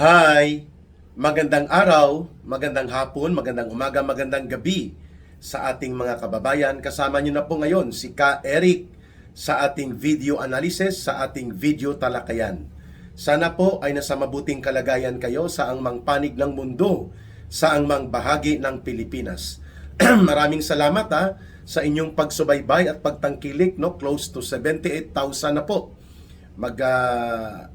Hi! Magandang araw, magandang hapon, magandang umaga, magandang gabi sa ating mga kababayan. Kasama niyo na po ngayon si Ka Eric sa ating video analysis, sa ating video talakayan. Sana po ay nasa mabuting kalagayan kayo sa angmang panig ng mundo, sa angmang bahagi ng Pilipinas. Maraming salamat sa inyong pagsubaybay at pagtangkilik, no? Close to 78,000 na po.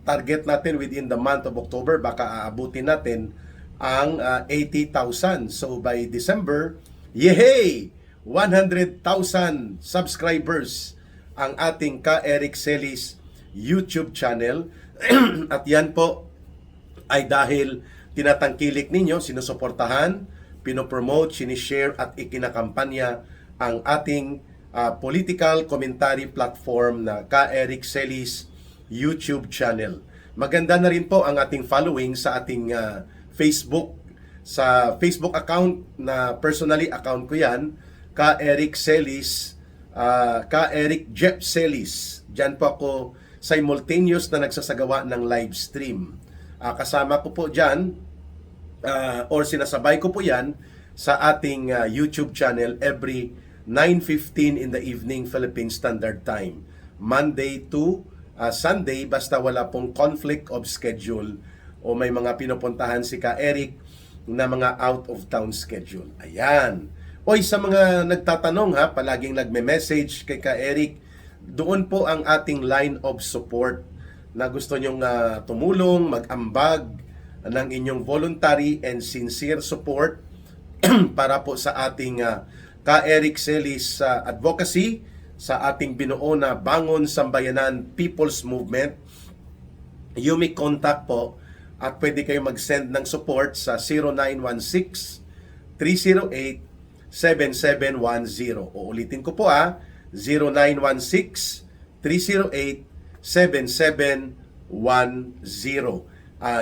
Target natin within the month of October, baka aabutin natin ang 80,000. So by December, yehey! 100,000 subscribers ang ating Ka Eric Celis YouTube channel. At yan po ay dahil tinatangkilik ninyo, sinusuportahan, pinopromote, sinishare at ikinakampanya ang ating political commentary platform na Ka Eric Celis YouTube channel. Maganda na rin po ang ating following sa ating Facebook. Sa Facebook account na personally account ko yan, Ka Eric Celis, Ka Eric Jeff Celis. Diyan po ako simultaneous na nagsasagawa ng live stream. Kasama ko po dyan, or sinasabay ko po yan sa ating YouTube channel every 9:15 in the evening Philippine Standard Time. Monday to Sunday, basta wala pong conflict of schedule o may mga pinupuntahan si Ka Eric na mga out of town schedule. Ayan. Oy, sa mga nagtatanong palaging nagme-message kay Ka Eric, doon po ang ating line of support na gusto nyong tumulong, mag-ambag ng inyong voluntary and sincere support para po sa ating Ka Eric Celis advocacy, sa ating binuo na Bangon Sambayanan People's Movement. You may contact po at pwede kayo mag-send ng support sa 0916-308-7710. Uulitin ko po 0916-308-7710.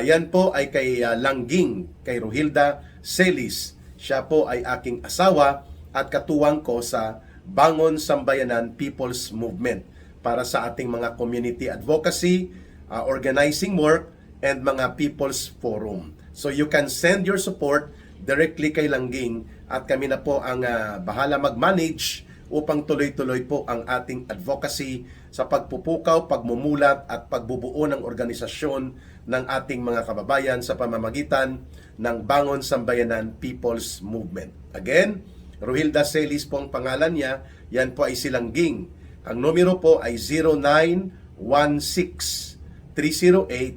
Yan po ay kay Langging, kay Rohilda Celis. Siya po ay aking asawa at katuwang ko sa Bangon Sambayanan People's Movement para sa ating mga community advocacy, organizing work, and mga People's Forum. So you can send your support directly kay Langging at kami na po ang bahala mag-manage upang tuloy-tuloy po ang ating advocacy sa pagpupukaw, pagmumulat at pagbubuo ng organisasyon ng ating mga kababayan sa pamamagitan ng Bangon Sambayanan People's Movement. Again, Rohilda Celis po ang pangalan niya, yan po ay si Langging. Ang numero po ay 0916-308-7710.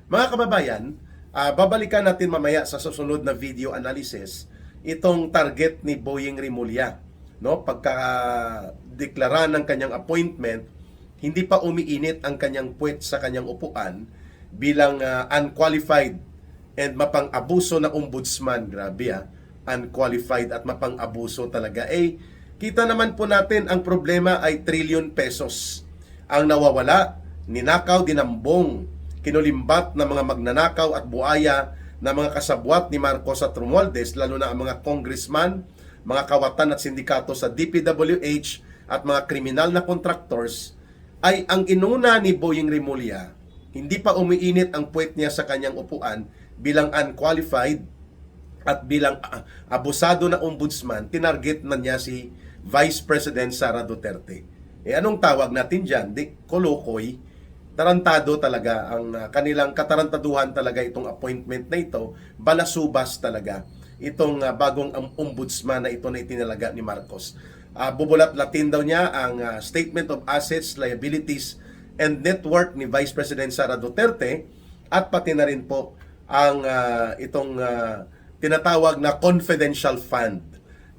Mga kababayan, babalikan natin mamaya sa susunod na video analysis itong target ni Boyeng Rimulya. No? Pagka-deklara ng kanyang appointment, hindi pa umiinit ang kanyang puwet sa kanyang upuan bilang unqualified and mapang-abuso na ombudsman. Grabe unqualified at mapang-abuso talaga. Kita naman po natin ang problema ay trillion pesos ang nawawala, ninakaw, dinambong, kinulimbat ng mga magnanakaw at buaya na mga kasabwat ni Marcos at Romualdez, lalo na ang mga congressman, mga kawatan at sindikato sa DPWH at mga kriminal na contractors, ay ang inuna ni Boyeng Rimulya. Hindi pa umiinit ang puwet niya sa kanyang upuan bilang unqualified at bilang abusado na ombudsman, tinarget na niya si Vice President Sara Duterte. Anong tawag natin dyan? Kolokoy. Tarantado talaga ang kanilang katarantaduhan talaga itong appointment na ito. Balasubas talaga itong bagong ombudsman na ito na itinalaga ni Marcos. Bubulat-latin daw niya ang Statement of Assets, Liabilities, and Net Worth ni Vice President Sara Duterte at pati na rin po ang itong tinatawag na confidential fund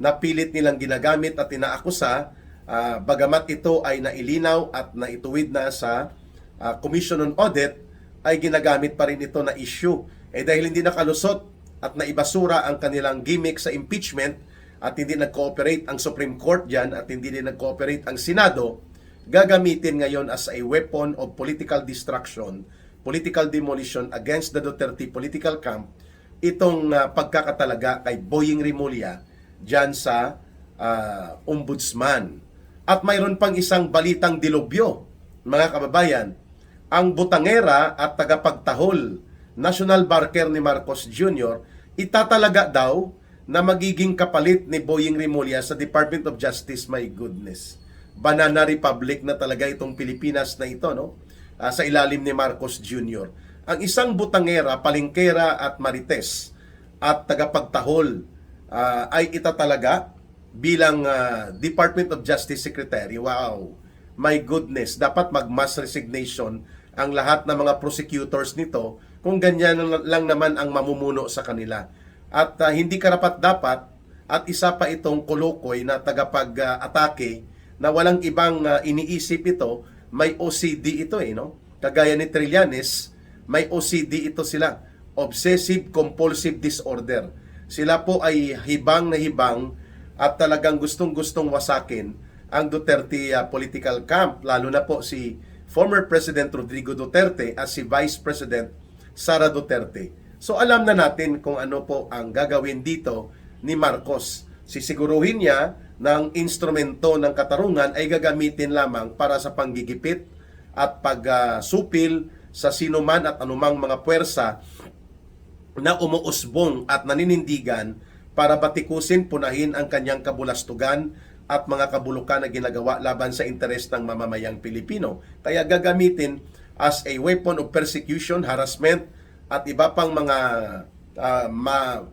na pilit nilang ginagamit at inaakusa, bagamat ito ay nailinaw at naituwid na sa Commission on Audit, ay ginagamit pa rin ito na issue. Dahil hindi nakalusot at naibasura ang kanilang gimmick sa impeachment at hindi nag-cooperate ang Supreme Court dyan at hindi din nag-cooperate ang Senado, gagamitin ngayon as a weapon of political destruction, political demolition against the Duterte political camp, itong pagkakatalaga kay Boyeng Rimulya dyan sa ombudsman. At mayroon pang isang balitang dilubyo, mga kababayan. ang butangera at tagapagtahol, national barker ni Marcos Jr., itatalaga daw na magiging kapalit ni Boying Rimulya sa Department of Justice. My goodness. Banana Republic na talaga itong Pilipinas na ito, no? Sa ilalim ni Marcos Jr. Ang isang butangera, palengkera at marites at tagapagtahol ay itatalaga bilang Department of Justice Secretary. Wow! My goodness, dapat mag-mass resignation ang lahat ng mga prosecutors nito kung ganyan lang naman ang mamumuno sa kanila. At hindi karapat-dapat at isa pa itong kolokoy na tagapag-atake na walang ibang iniisip ito, may OCD ito no? Kagaya ni Trillanes, may OCD ito sila, Obsessive Compulsive Disorder. Sila po ay hibang na hibang at talagang gustong-gustong wasakin ang Duterte political camp, lalo na po si former President Rodrigo Duterte at si Vice President Sara Duterte. So alam na natin kung ano po ang gagawin dito ni Marcos. Sisiguruhin niya ng instrumento ng katarungan ay gagamitin lamang para sa panggigipit at pagsupil sa sinuman at anumang mga puwersa na umuusbong at naninindigan para batikusin, punahin ang kanyang kabulastugan at mga kabulukan na ginagawa laban sa interes ng mamamayang Pilipino. Kaya gagamitin as a weapon of persecution, harassment, at iba pang mga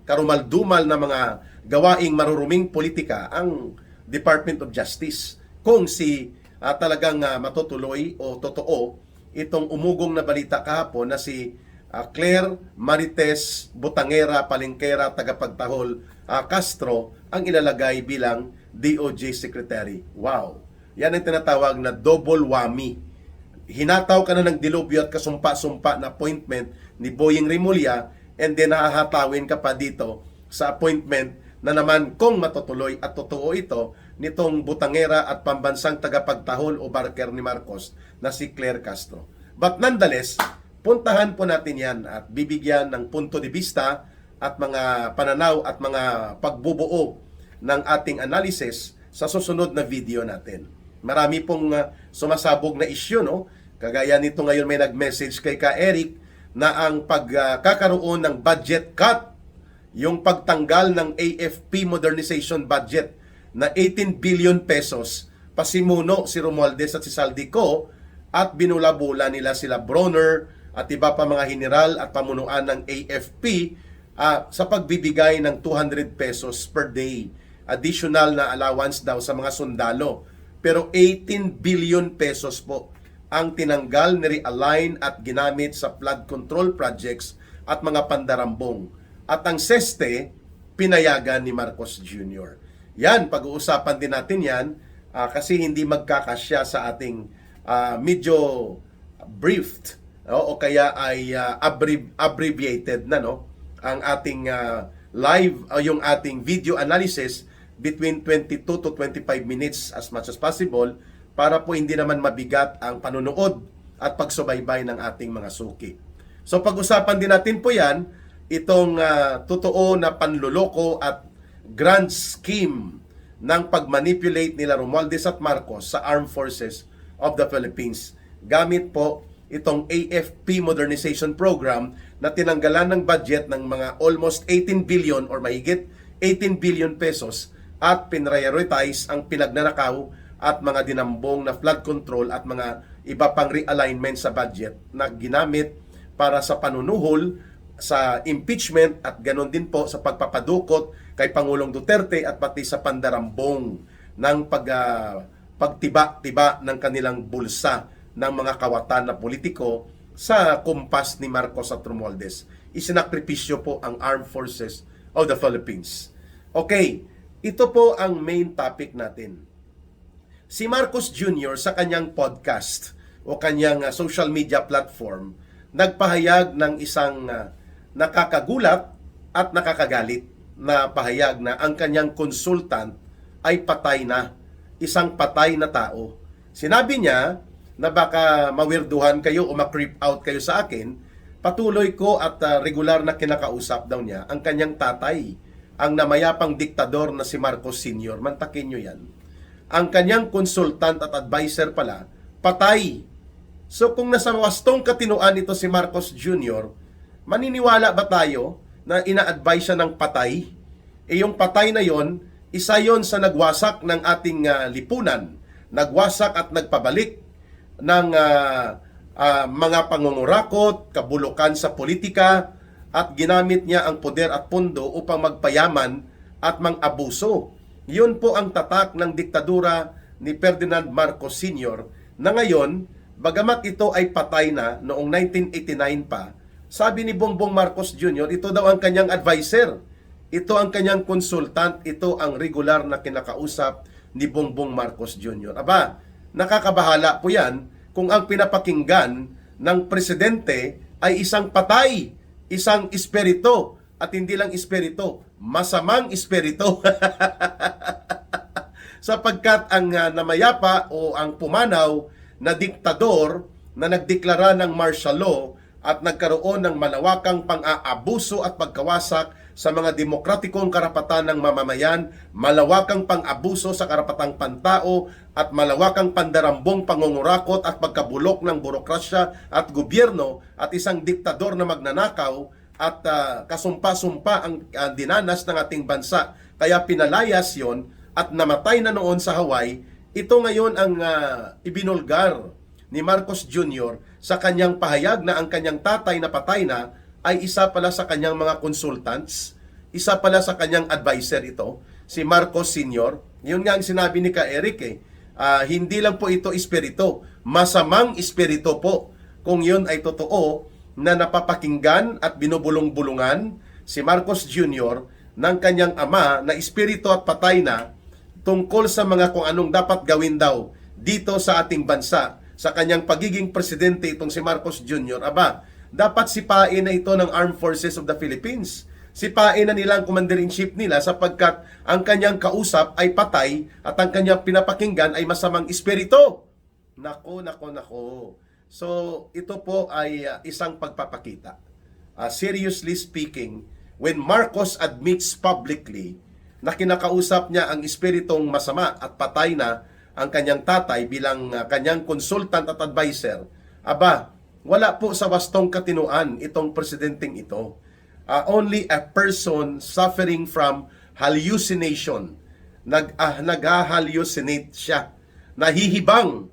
karumaldumal na mga gawaing maruruming politika ang Department of Justice. Kung talagang matutuloy o totoo itong umugong na balita kahapon na si Claire Marites Butangera, palengkera, tagapagtahol Castro ang ilalagay bilang DOJ Secretary. Wow! Yan ang tinatawag na double whammy. Hinataw ka na ng dilubyo at kasumpa-sumpa na appointment ni Boying Rimulya and then hahatawin ka pa dito sa appointment na naman kung matutuloy at totoo ito nitong butangera at pambansang tagapagtahol o barker ni Marcos na si Claire Castro. But nonetheless, puntahan po natin yan at bibigyan ng punto de vista at mga pananaw at mga pagbubuo ng ating analysis sa susunod na video natin. Marami pong sumasabog na issue, no? Kagaya nito ngayon may nag-message kay Ka Eric na ang pagkakaroon ng budget cut, yung pagtanggal ng AFP modernization budget na 18 billion pesos, pasimuno si Romualdez at si Saldico at binula-bula nila sila Bronner at iba pa mga general at pamunuan ng AFP sa pagbibigay ng 200 pesos per day. Additional na allowance daw sa mga sundalo. Pero 18 billion pesos po ang tinanggal, ni-realign at ginamit sa flood control projects at mga pandarambong. At ang SESTE, pinayagan ni Marcos Jr. Yan, pag-uusapan din natin yan kasi hindi magkakasya sa ating medyo briefed o kaya ay abbreviated na ang ating live o yung ating video analysis between 22 to 25 minutes as much as possible para po hindi naman mabigat ang panunood at pagsubaybay ng ating mga suki. So pag-usapan din natin po yan, itong totoo na panluloko at grand scheme ng pagmanipulate nila Romualdez at Marcos sa Armed Forces of the Philippines. Gamit po itong AFP Modernization Program na tinanggalan ng budget ng mga almost 18 billion or mahigit 18 billion pesos at pinrioritize ang pinagnanakaw at mga dinambong na flood control at mga iba pang realignment sa budget na ginamit para sa panunuhol sa impeachment at ganon din po sa pagpapadukot kay Pangulong Duterte at pati sa pandarambong ng pagtiba-tiba ng kanilang bulsa ng mga kawatan na politiko sa kumpas ni Marcos at Romualdez. Isinakripisyo po ang Armed Forces of the Philippines. Okay, ito po ang main topic natin. Si Marcos Jr. sa kanyang podcast o kanyang social media platform, nagpahayag ng isang nakakagulat at nakakagalit na pahayag na ang kanyang consultant ay patay na, isang patay na tao. Sinabi niya na baka mawirduhan kayo o ma-creep out kayo sa akin, patuloy ko at regular na kinakausap daw niya ang kanyang tatay, ang namayapang diktador na si Marcos Sr. Mantakin nyo yan. Ang kanyang consultant at advisor pala, patay So kung nasa wastong katinuan ito si Marcos Jr., maniniwala ba tayo na ina-advise siya ng patay? Yung patay na yon, isa yon sa nagwasak ng ating lipunan, nagwasak at nagpabalik ng mga pangungurakot, kabulukan sa politika, at ginamit niya ang poder at pondo upang magpayaman at mang-abuso. Yun po ang tatak ng diktadura ni Ferdinand Marcos Sr. na ngayon, bagamat ito ay patay na noong 1989 pa, sabi ni Bongbong Marcos Jr., ito daw ang kanyang advisor. Ito ang kanyang consultant, ito ang regular na kinakausap ni Bongbong Marcos Jr. Aba, nakakabahala po yan kung ang pinapakinggan ng presidente ay isang patay, isang espiritu, at hindi lang espiritu, masamang espiritu. Sapagkat ang namayapa o ang pumanaw na diktador na nagdeklara ng martial law at nagkaroon ng malawakang pang-aabuso at pagkawasak sa mga demokratikong karapatan ng mamamayan, malawakang pang-abuso sa karapatang pantao at malawakang pandarambong pangungurakot at pagkabulok ng burokrasya at gobyerno at isang diktador na magnanakaw at kasumpa-sumpa ang dinanas ng ating bansa. Kaya pinalayas yon at namatay na noon sa Hawaii. Ito ngayon ang ibinulgar ni Marcos Jr. sa kanyang pahayag na ang kanyang tatay na patay na ay isa pala sa kanyang mga consultants, isa pala sa kanyang advisor ito, si Marcos Sr. Yun nga ang sinabi ni Ka Eric hindi lang po ito espiritu, masamang espiritu po. Kung yun ay totoo na napapakinggan at binubulong-bulungan si Marcos Jr. ng kanyang ama na espiritu at patay na tungkol sa mga kung anong dapat gawin daw dito sa ating bansa sa kanyang pagiging presidente itong si Marcos Jr. Aba, dapat sipain na ito ng Armed Forces of the Philippines. Sipain na nila ang Commander-in-Chief nila sapagkat ang kanyang kausap ay patay at ang kanyang pinapakinggan ay masamang espiritu. Nako, nako, nako. So, ito po ay isang pagpapakita. Seriously speaking, when Marcos admits publicly na kinakausap niya ang espiritong masama at patay na ang kanyang tatay bilang kanyang consultant at advisor, aba, wala po sa wastong katinuan itong presidenteng ito. Only a person suffering from hallucination. Nag-hallucinate siya. Nahihibang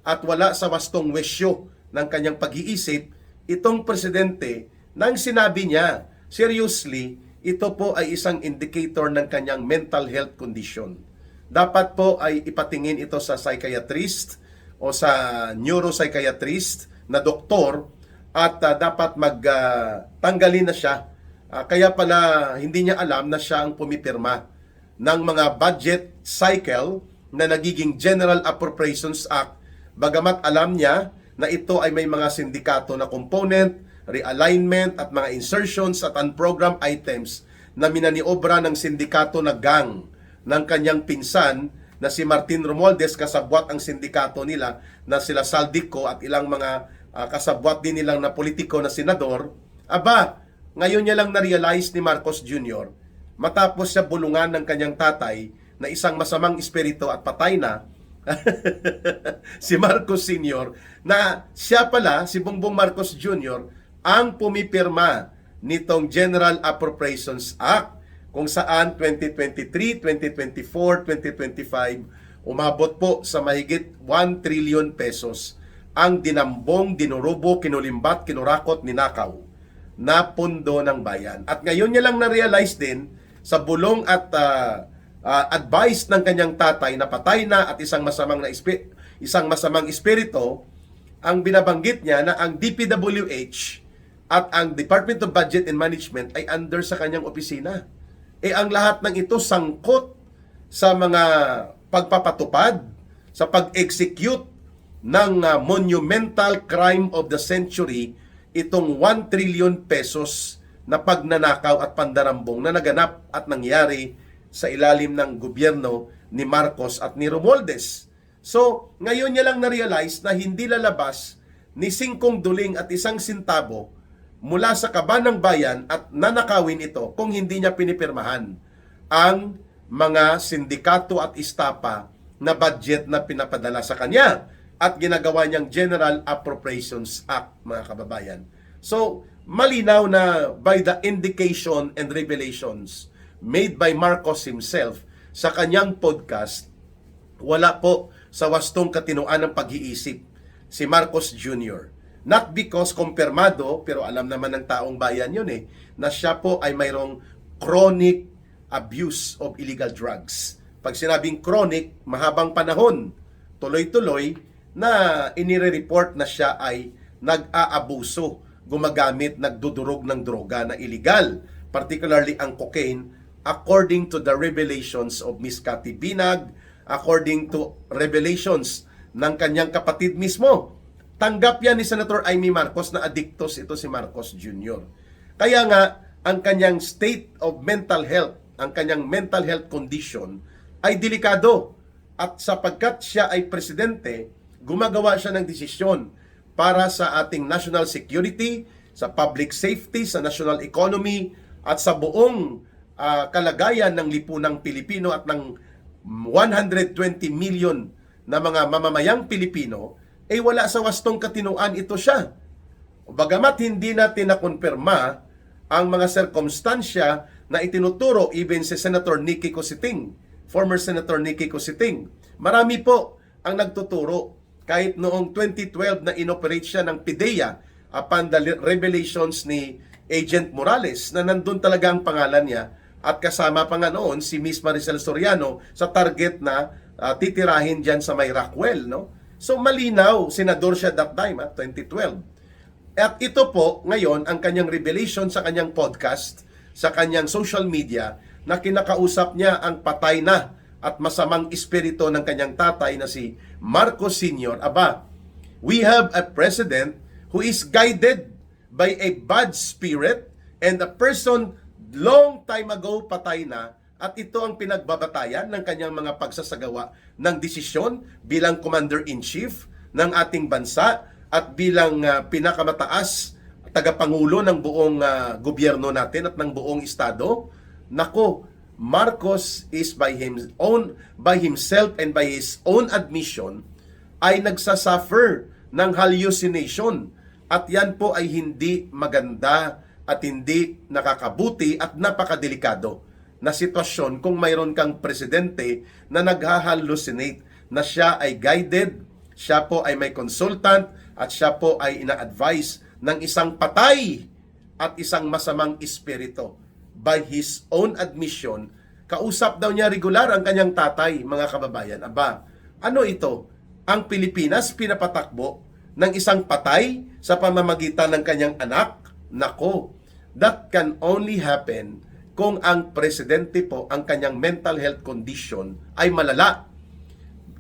at wala sa wastong wisyo ng kanyang pag-iisip itong presidente nang sinabi niya, seriously, ito po ay isang indicator ng kanyang mental health condition. Dapat po ay ipatingin ito sa psychiatrist o sa neuropsychiatrist na doktor at dapat magtanggalin na siya. Kaya pala hindi niya alam na siya ang pumipirma ng mga budget cycle na nagiging General Appropriations Act. Bagamat alam niya na ito ay may mga sindikato na component, realignment at mga insertions at unprogrammed items na minaniobra ng sindikato na gang ng kanyang pinsan na si Martin Romualdez, kasabwat ang sindikato nila na sila Saldico at ilang mga kasabwat din nilang na politiko na senador. Aba, ngayon niya lang na-realize ni Marcos Jr. matapos siya bulungan ng kanyang tatay na isang masamang espiritu at patay na si Marcos Sr. na siya pala, si Bongbong Marcos Jr. ang pumipirma nitong General Appropriations Act kung saan 2023, 2024, 2025 umabot po sa mahigit 1 trillion pesos ang dinambong, dinurubo, kinulimbat, kinurakot, ninakaw na pondo ng bayan. At ngayon niya lang na-realize din sa bulong at advice ng kanyang tatay na patay na at isang masamang espiritu, ang binabanggit niya na ang DPWH at ang Department of Budget and Management ay under sa kanyang opisina. Ang lahat ng ito sangkot sa mga pagpapatupad, sa pag-execute ng monumental crime of the century, itong 1 trillion pesos na pagnanakaw at pandarambong na naganap at nangyari sa ilalim ng gobyerno ni Marcos at ni Romualdez. So, ngayon niya lang na-realize na hindi lalabas ni 5 duling at 1 sintabo mula sa kaban ng bayan at nanakawin ito kung hindi niya pinipirmahan ang mga sindikato at istapa na budget na pinapadala sa kanya. at ginagawa niyang General Appropriations Act, mga kababayan. So, malinaw na by the indication and revelations made by Marcos himself sa kanyang podcast, wala po sa wastong katinoan ng pag-iisip si Marcos Jr. Not because kumpirmado, pero alam naman ng taong bayan yun na siya po ay mayroong chronic abuse of illegal drugs. Pag sinabing chronic, mahabang panahon, tuloy-tuloy, na inire-report na siya ay nag-aabuso, gumagamit, nagdudurog ng droga na illegal, particularly ang cocaine, according to the revelations of Miss Cathy Binag, according to revelations ng kanyang kapatid mismo. Tanggap yan ni Senator Amy Marcos na addictos ito si Marcos Jr. Kaya nga, ang kanyang state of mental health, ang kanyang mental health condition ay delikado. At sapagkat siya ay presidente, gumagawa siya ng desisyon para sa ating national security, sa public safety, sa national economy, at sa buong kalagayan ng lipunang Pilipino at ng 120 million na mga mamamayang Pilipino, ay wala sa wastong katinoan ito siya. Bagamat hindi natin nakonfirma ang mga sirkumstansya na itinuturo even si Senator Nicky Cositing, former Senator Nicky Cositing. Marami po ang nagtuturo. Kahit noong 2012 na inoperate siya ng PIDEA upon the revelations ni Agent Morales na nandun talaga ang pangalan niya at kasama pa nga noon si Miss Maricel Soriano sa target na titirahin dyan sa may Rockwell. No? So malinaw, senador siya that time, 2012. At ito po ngayon ang kanyang revelation sa kanyang podcast, sa kanyang social media na kinakausap niya ang patay na at masamang espiritu ng kanyang tatay na si Marcos Sr. Aba, we have a president who is guided by a bad spirit and a person long time ago patay na, at ito ang pinagbabatayan ng kanyang mga pagsasagawa ng desisyon bilang Commander-in-Chief ng ating bansa at bilang pinakamataas tagapangulo ng buong gobyerno natin at ng buong estado. Nako, Marcos is by himself and by his own admission ay nagsasuffer ng hallucination, at yan po ay hindi maganda at hindi nakakabuti at napakadelikado na sitwasyon kung mayroon kang presidente na naghahallucinate, na siya ay guided, siya po ay may consultant, at siya po ay ina-advise ng isang patay at isang masamang espiritu. By his own admission, kausap daw niya regular ang kanyang tatay, mga kababayan. Aba, ano ito? Ang Pilipinas pinapatakbo ng isang patay sa pamamagitan ng kanyang anak? Nako, that can only happen kung ang presidente po, ang kanyang mental health condition ay malala.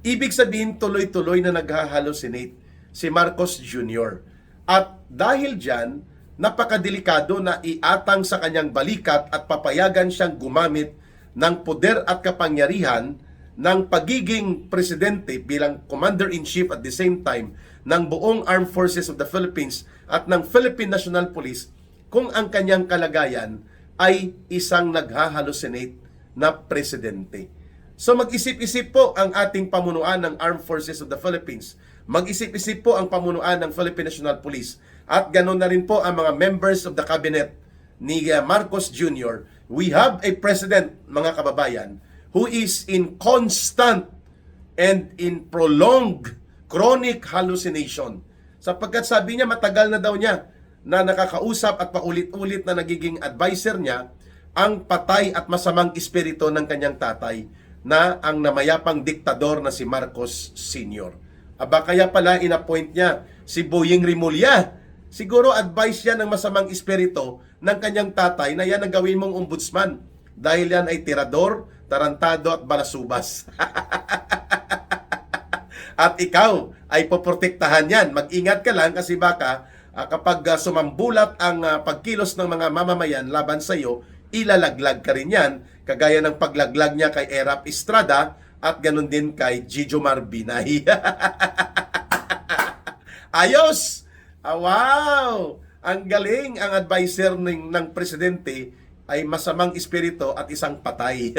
Ibig sabihin, tuloy-tuloy na naghahallucinate si Marcos Jr. At dahil dyan, napakadelikado na iatang sa kanyang balikat at papayagan siyang gumamit ng poder at kapangyarihan ng pagiging presidente bilang Commander-in-Chief at the same time ng buong Armed Forces of the Philippines at ng Philippine National Police kung ang kanyang kalagayan ay isang naghahallucinate na presidente. So mag-isip-isip po ang ating pamunuan ng Armed Forces of the Philippines. Mag-isip-isip po ang pamunuan ng Philippine National Police. At ganoon na rin po ang mga members of the cabinet ni Marcos Jr. We have a president, mga kababayan, who is in constant and in prolonged chronic hallucination. Sapagkat sabi niya, matagal na daw niya na nakakausap at paulit-ulit na nagiging advisor niya ang patay at masamang espiritu ng kanyang tatay na ang namayapang diktador na si Marcos Sr. Aba, kaya pala inappoint niya si Boying Rimulya. Siguro advice yan ng masamang espiritu ng kanyang tatay na yan ang gawin mong ombudsman dahil yan ay tirador, tarantado at balasubas. At ikaw ay poprotektahan yan. Mag-ingat ka lang kasi baka kapag sumambulat ang pagkilos ng mga mamamayan laban sa iyo, ilalaglag ka rin yan, kagaya ng paglaglag niya kay Erap Estrada at ganun din kay Jijomar Binay. Ayos! Wow! Ang galing, ang advisor ng presidente ay masamang espiritu at isang patay.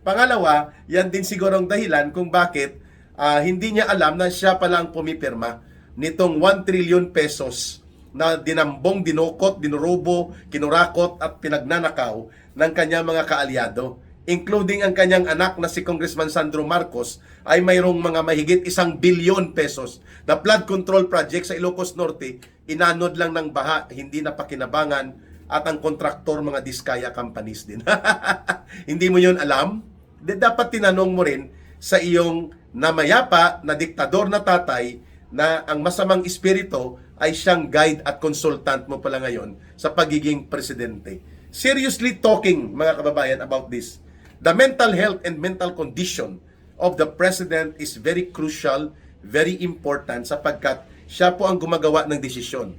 Pangalawa, yan din siguro ang dahilan kung bakit hindi niya alam na siya pala ang pumipirma nitong 1 trillion pesos na dinambong, dinukot, dinurubo, kinurakot at pinagnanakaw ng kanyang mga kaalyado. Including ang kanyang anak na si Congressman Sandro Marcos ay mayroong mga mahigit 1 billion pesos na flood control project sa Ilocos Norte, inanod lang ng baha, hindi na pakinabangan, at ang kontraktor mga Diskaya companies din. Hindi mo yun alam? Dapat tinanong mo rin sa iyong namayapa na diktador na tatay na ang masamang espiritu ay siyang guide at consultant mo pala ngayon sa pagiging presidente. Seriously talking, mga kababayan, about this. The mental health and mental condition of the president is very crucial, very important sapagkat siya po ang gumagawa ng desisyon.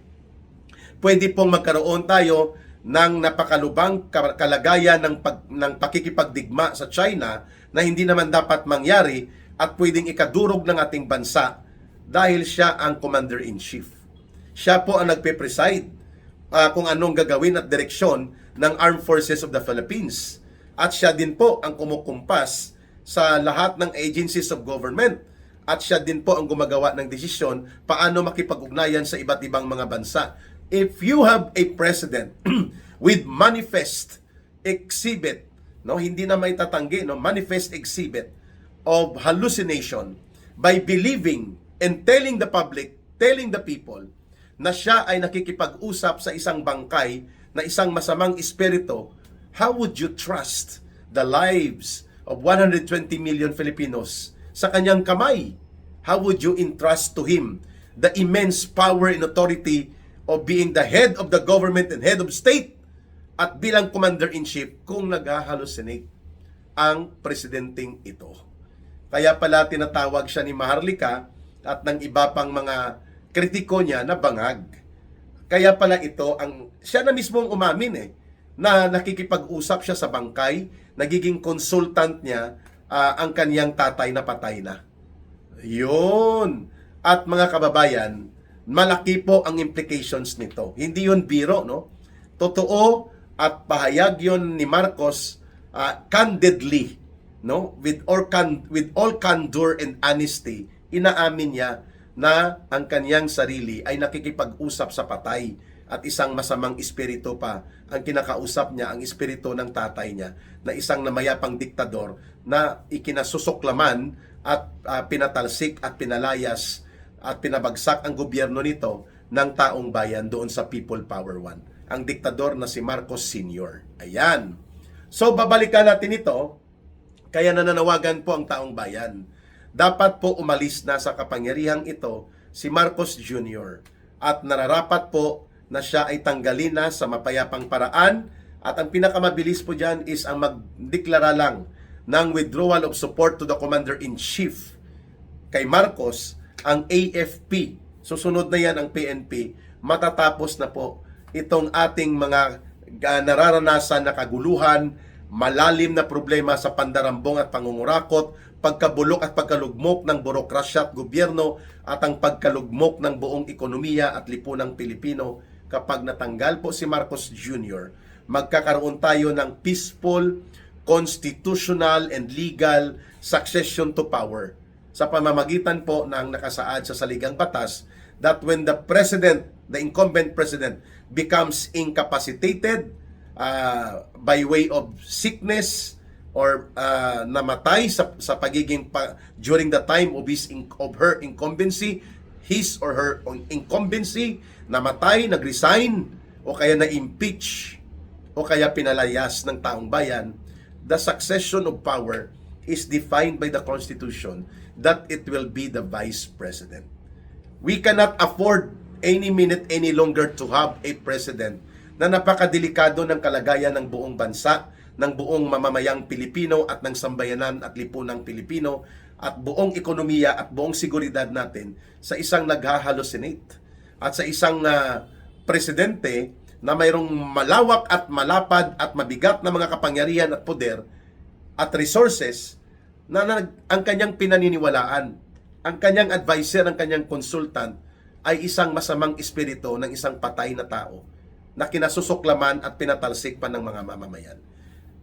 Pwede pong magkaroon tayo ng napakalubang kalagayan ng pakikipagdigma sa China na hindi naman dapat mangyari at pwedeng ikadurog ng ating bansa dahil siya ang commander-in-chief. Siya po ang nagpe-preside kung anong gagawin at direksyon ng Armed Forces of the Philippines. At siya din po ang kumukumpas sa lahat ng agencies of government. At siya din po ang gumagawa ng desisyon paano makipag-ugnayan sa iba't ibang mga bansa. If you have a president with manifest exhibit, no, hindi na may tatanggi, no, manifest exhibit of hallucination by believing and telling the public, telling the people na siya ay nakikipag-usap sa isang bangkay na isang masamang espiritu, how would you trust the lives of 120 million Filipinos sa kanyang kamay? How would you entrust to him the immense power and authority of being the head of the government and head of state at bilang commander-in-chief kung nag-hallucinate ang presidenteng ito? Kaya pala tinatawag siya ni Maharlika at ng iba pang mga kritiko niya na bangag. Kaya pala ito, siya na mismo ang umamin na nakikipag-usap siya sa bangkay, nagiging consultant niya ang kaniyang tatay na patay na. Yun. At mga kababayan, malaki po ang implications nito. Hindi yun biro, no? Totoo at pahayag yun ni Marcos candidly, no? With all candor and honesty, inaamin niya na ang kaniyang sarili ay nakikipag-usap sa patay at isang masamang espiritu pa ang kinakausap niya, ang espiritu ng tatay niya na isang namayapang diktador na ikinasusuklaman at pinatalsik at pinalayas at pinabagsak ang gobyerno nito ng taong bayan doon sa People Power 1. Ang diktador na si Marcos Sr. Ayan. So babalikan natin ito, kaya nananawagan po ang taong bayan. Dapat po umalis na sa kapangyarihang ito si Marcos Jr. at nararapat po na siya ay tanggalin na sa mapayapang paraan, at ang pinakamabilis po dyan is ang magdeklara lang ng withdrawal of support to the Commander-in-Chief kay Marcos, ang AFP. Susunod na yan ang PNP, matatapos na po itong ating mga nararanasan na kaguluhan, malalim na problema sa pandarambong at pangungurakot, pagkabulok at pagkalugmok ng burokrasya at gobyerno, at ang pagkalugmok ng buong ekonomiya at lipunang Pilipino. Kapag natanggal po si Marcos Jr., magkakaroon tayo ng peaceful, constitutional, and legal succession to power sa pamamagitan po ng nakasaad sa saligang batas that when the president, the incumbent president, becomes incapacitated by way of sickness or namatay sa pagiging during the time of her incumbency, his or her incumbency, namatay, nag-resign, o kaya na-impeach, o kaya pinalayas ng taong bayan, the succession of power is defined by the Constitution that it will be the Vice President. We cannot afford any minute any longer to have a president na napakadelikado ng kalagayan ng buong bansa, ng buong mamamayang Pilipino at ng sambayanan at lipunang Pilipino at buong ekonomiya at buong seguridad natin sa isang naghahalucinate at sa isang presidente na mayroong malawak at malapad at mabigat na mga kapangyarihan at poder at resources na ang kanyang pinaniniwalaan, ang kanyang advisor, ang kanyang consultant ay isang masamang espiritu ng isang patay na tao na kinasusuklaman at pinatalsik pa ng mga mamamayan.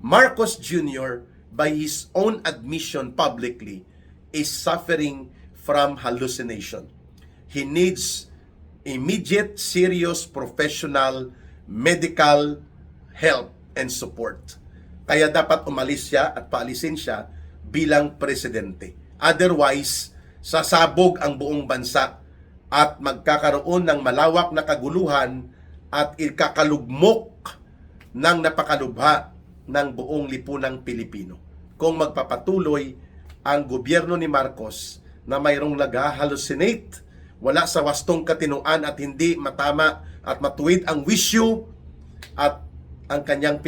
Marcos Jr., by his own admission publicly, is suffering from hallucination. He needs immediate, serious, professional, medical help and support. Kaya dapat umalis siya at paalisin siya bilang presidente. Otherwise, sasabog ang buong bansa at magkakaroon ng malawak na kaguluhan at ikakalugmok ng napakalubha ng buong lipunang Pilipino. Kung magpapatuloy ang gobyerno ni Marcos na mayroong nag-hallucinate, wala sa wastong katinuan at hindi matama at matuwid ang wisyo at ang kanyang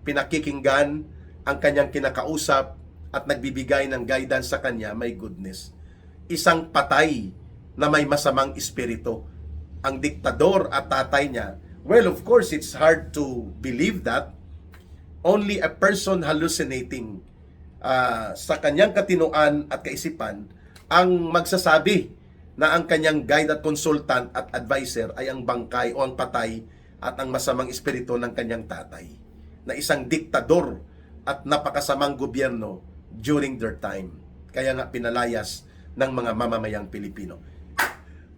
pinakikinggan, ang kanyang kinakausap at nagbibigay ng guidance sa kanya, my goodness. Isang patay na may masamang espiritu. Ang diktador at tatay niya, well, of course, it's hard to believe that. Only a person hallucinating sa kanyang katinuan at kaisipan ang magsasabi na ang kanyang guide at consultant at advisor ay ang bangkay o ang patay at ang masamang espiritu ng kanyang tatay, na isang diktador at napakasamang gobyerno during their time. Kaya nga pinalayas ng mga mamamayang Pilipino.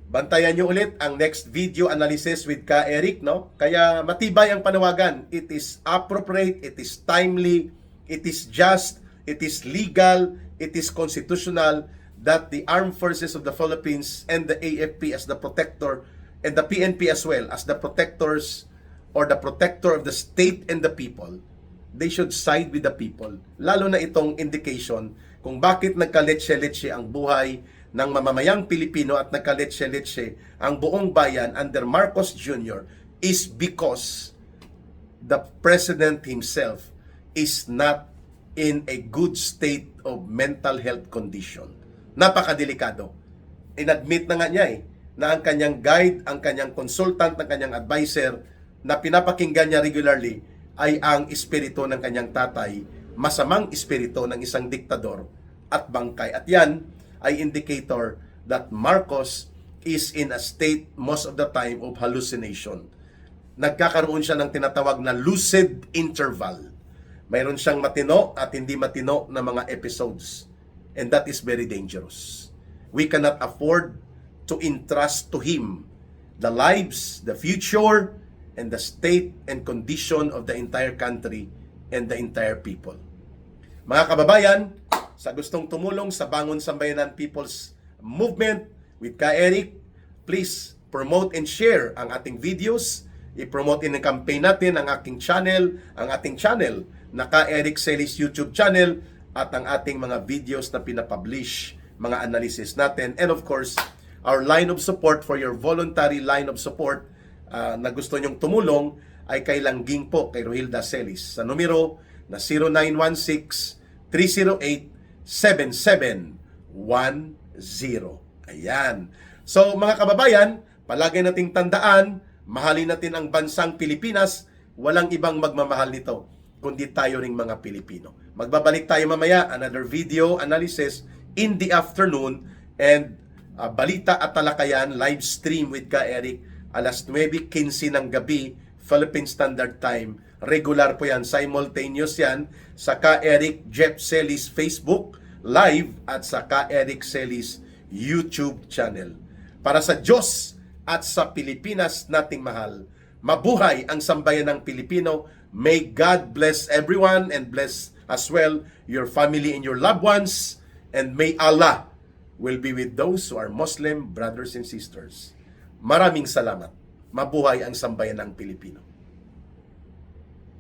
Bantayan nyo ulit ang next video analysis with Ka Eric, no? Kaya matibay ang panawagan. It is appropriate, it is timely, it is just, it is legal, it is constitutional that the Armed Forces of the Philippines and the AFP as the protector and the PNP as well as the protectors or the protector of the state and the people, they should side with the people. Lalo na itong indication kung bakit nagkaletse-letse ang buhay ng mamamayang Pilipino at nagkaletse-letse ang buong bayan under Marcos Jr. is because the President himself is not in a good state of mental health condition. Napakadelikado. Inadmit na nga niya na ang kanyang guide, ang kanyang consultant, ang kanyang advisor na pinapakinggan niya regularly ay ang espiritu ng kanyang tatay, masamang espiritu ng isang diktador at bangkay. At yan ay indicator that Marcos is in a state most of the time of hallucination. Nagkakaroon siya ng tinatawag na lucid interval. Mayroon siyang matino at hindi matino na mga episodes. And that is very dangerous. We cannot afford to entrust to him the lives, the future, and the state and condition of the entire country and the entire people. Mga kababayan, sa gustong tumulong sa Bangon Sambayanan People's Movement with Ka Eric, please promote and share ang ating videos. I-promote in ang campaign natin ang aking channel, ang ating channel na Ka Eric Celis YouTube channel at ang ating mga videos na pinapublish, mga analysis natin. And of course, our line of support for your voluntary line of support na gusto nyong tumulong ay kay Langging po, kay Rohilda Celis sa numero na 0916-308-7710. Ayan. So mga kababayan, palagi nating tandaan, mahalin natin ang bansang Pilipinas, walang ibang magmamahal nito kundi tayo ring mga Pilipino. Magbabalik tayo mamaya, another video analysis in the afternoon and balita at talakayan live stream with Ka Eric alas 9:15 ng gabi Philippine Standard Time. Regular po yan, simultaneous yan sa Ka Eric Jeff Celis Facebook live at sa Ka Eric Celis YouTube channel. Para sa Diyos at sa Pilipinas nating mahal, mabuhay ang sambayan ng Pilipino. May God bless everyone and bless as well your family and your loved ones. And may Allah will be with those who are Muslim brothers and sisters. Maraming salamat. Mabuhay ang sambayan ng Pilipino.